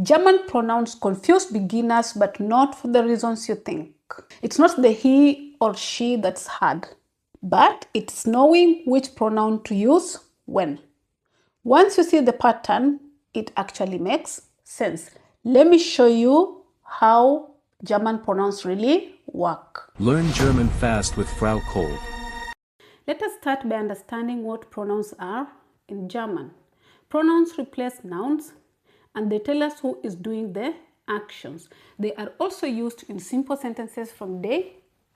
German pronouns confuse beginners, but not for the reasons you think. It's not the he or she that's hard, but it's knowing which pronoun to use when. Once you see the pattern, it actually makes sense. Let me show you how German pronouns really work. Learn German fast with Frau Kolb. Let us start by understanding what pronouns are in German. Pronouns replace nouns and they tell us who is doing the actions. They are also used in simple sentences from day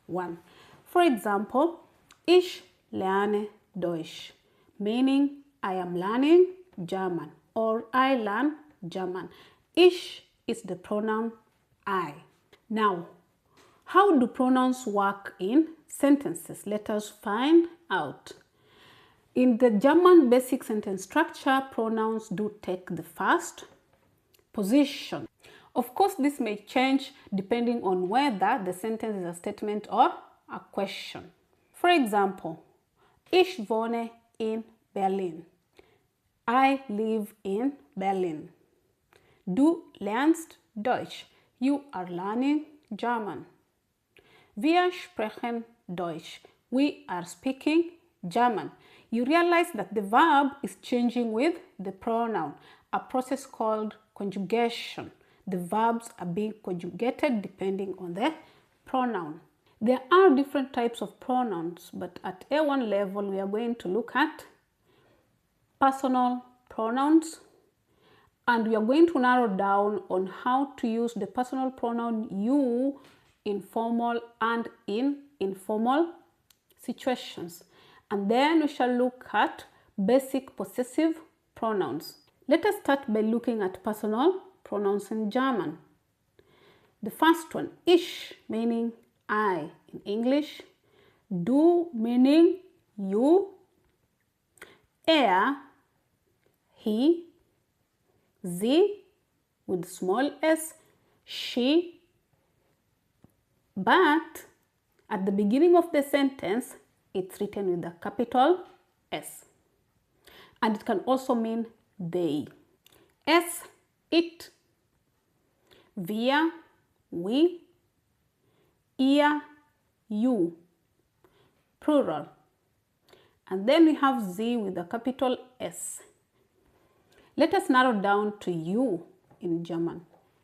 one. For example, ich lerne Deutsch, meaning I am learning German or I learn German. Ich is the pronoun I. Now, how do pronouns work in sentences? Let us find out. In the German basic sentence structure, pronouns do take the first position. Of course, this may change depending on whether the sentence is a statement or a question. For example, ich wohne in Berlin. I live in Berlin. Du lernst Deutsch. You are learning German. Wir sprechen Deutsch. We are speaking German. You realize that the verb is changing with the pronoun, a process called conjugation. The verbs are being conjugated depending on the pronoun. There are different types of pronouns, but at A1 level, we are going to look at personal pronouns, and we are going to narrow down on how to use the personal pronoun you in formal and in informal situations. And then we shall look at basic possessive pronouns. Let us start by looking at personal pronouns in German. The first one, ich, meaning I in English, du, meaning you, er, he, sie with small s, she, but at the beginning of the sentence, it's written with a capital S. And it can also mean they. Es, it, wir, we, ihr, you, plural. And then we have sie with a capital S. Let us narrow down to you in German,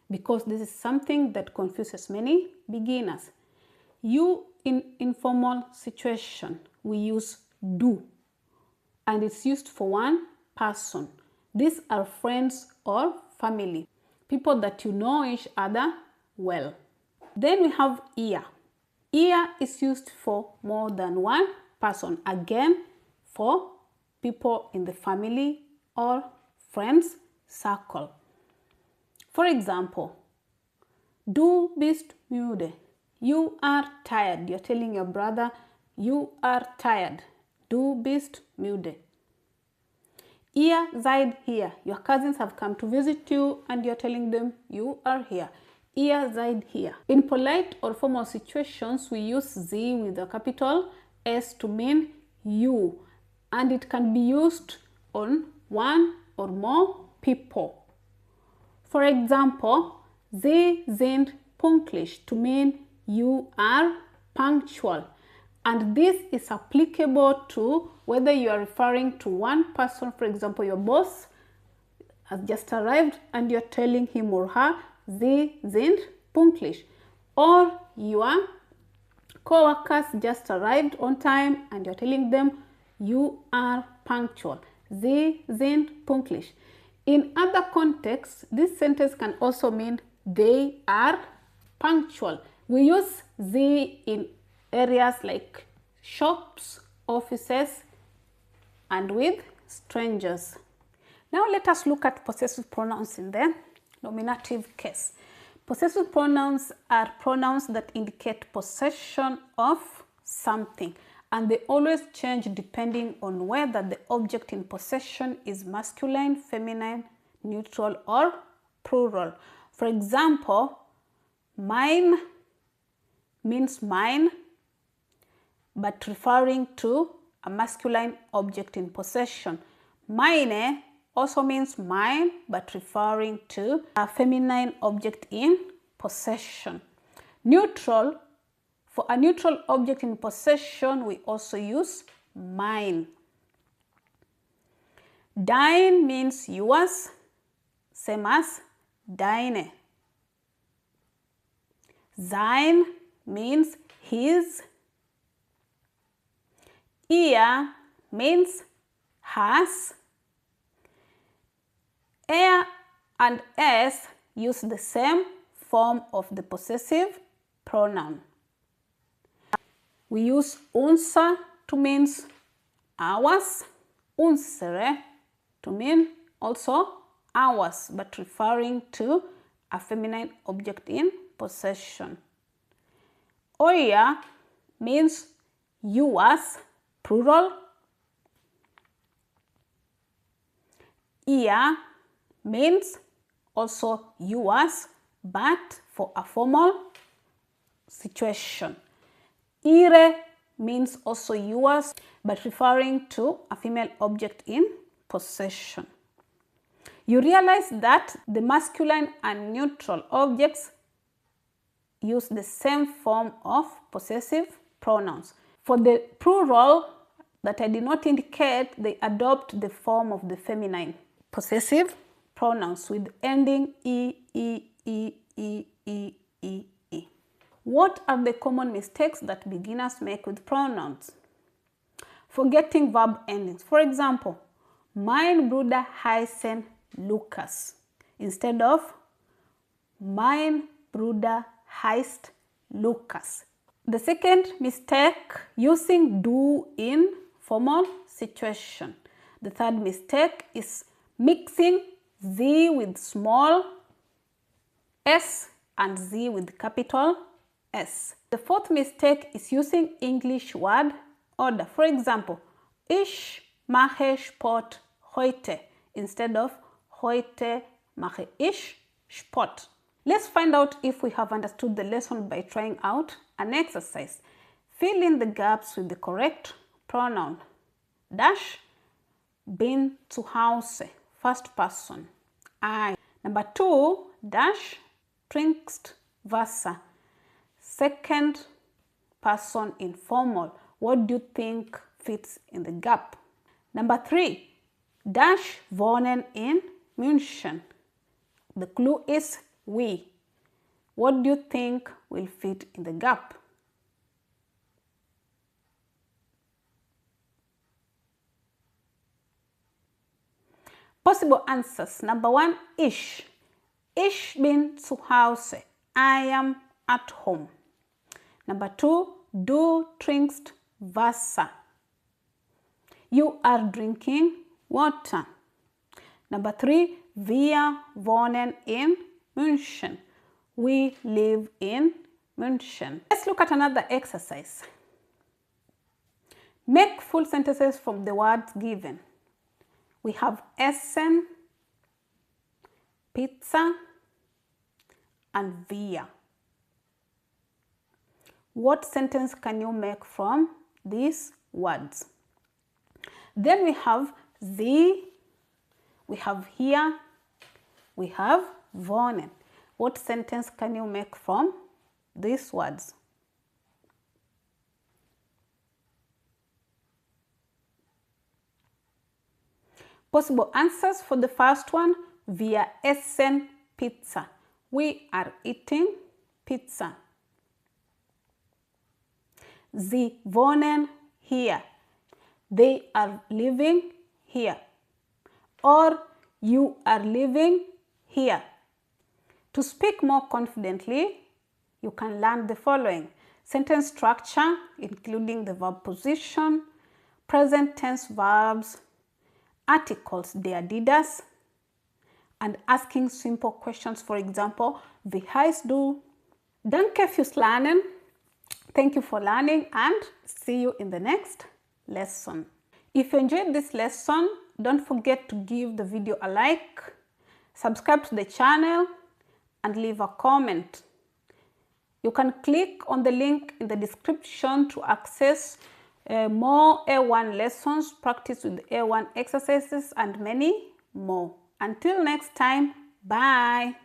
because this is something that confuses many beginners. You in informal situation, we use du, and it's used for one person. These are friends or family, people that you know each other well. Then we have ihr. Ihr is used for more than one person, again for people in the family or friends circle. For example, du bist müde. You are tired. You're telling your brother, you are tired. Du bist müde. Ihr seid hier. Your cousins have come to visit you and you're telling them you are here. Ihr seid hier. In polite or formal situations, we use sie with a capital S to mean you, and it can be used on one or more people. For example, Sie sind pünktlich to mean you are punctual, and this is applicable to whether you are referring to one person. For example, your boss has just arrived and you're telling him or her Sie sind pünktlich, or your co-workers just arrived on time and you're telling them you are punctual. Sie sind pünktlich. In other contexts, this sentence can also mean they are punctual. We use sie in areas like shops, offices, and with strangers. Now let us look at possessive pronouns in the nominative case. Possessive pronouns are pronouns that indicate possession of something, and they always change depending on whether the object in possession is masculine, feminine, neutral, or plural. For example, mine means mine, but referring to a masculine object in possession. Meine also means mine, but referring to a feminine object in possession. Neutral, for a neutral object in possession, we also use mine. Dine means yours, same as deine. Sein means his. Ihr means has. Er and es use the same form of the possessive pronoun. We use unser to mean ours, unsere to mean also ours, but referring to a feminine object in possession. Euer means yours, plural. Ihr means also yours, but for a formal situation. Ihre means also yours, but referring to a female object in possession. You realize that the masculine and neutral objects use the same form of possessive pronouns. For the plural that I did not indicate, they adopt the form of the feminine possessive pronouns with ending e. What are the common mistakes that beginners make with pronouns? Forgetting verb endings. For example, mein Bruder heißen Lukas instead of mein Bruder heißt Lukas. The second mistake, using du in formal situation. The third mistake is mixing sie with small s and sie with capital S. The fourth mistake is using English word order. For example, ich mache Sport heute instead of heute mache ich Sport. Let's find out if we have understood the lesson by trying out an exercise. Fill in the gaps with the correct pronoun. Dash, bin zu Hause, first person, I. Number 2, dash, trinkst Wasser, second person informal. What do you think fits in the gap? Number 3, dash, wohnen in München. The clue is we. What do you think will fit in the gap? Possible answers. Number 1, ich. Ich bin zu Hause. I am at home. Number 2, du trinkst Wasser. You are drinking water. Number 3, wir wohnen in München. We live in München. Let's look at another exercise. Make full sentences from the words given. We have essen, pizza, and wir. What sentence can you make from these words? Then we have sie, we have hier, we have wohnen. What sentence can you make from these words? Possible answers for the first one, wir essen Pizza. We are eating pizza. Sie wohnen hier. They are living here. Or you are living here. To speak more confidently, you can learn the following: sentence structure, including the verb position, present tense verbs, articles, der, diders, and asking simple questions. For example, wie heißt du? Danke fürs Lernen. Thank you for learning and see you in the next lesson. If you enjoyed this lesson, don't forget to give the video a like, subscribe to the channel, and leave a comment. You can click on the link in the description to access more A1 lessons, practice with A1 exercises, and many more. Until next time, bye.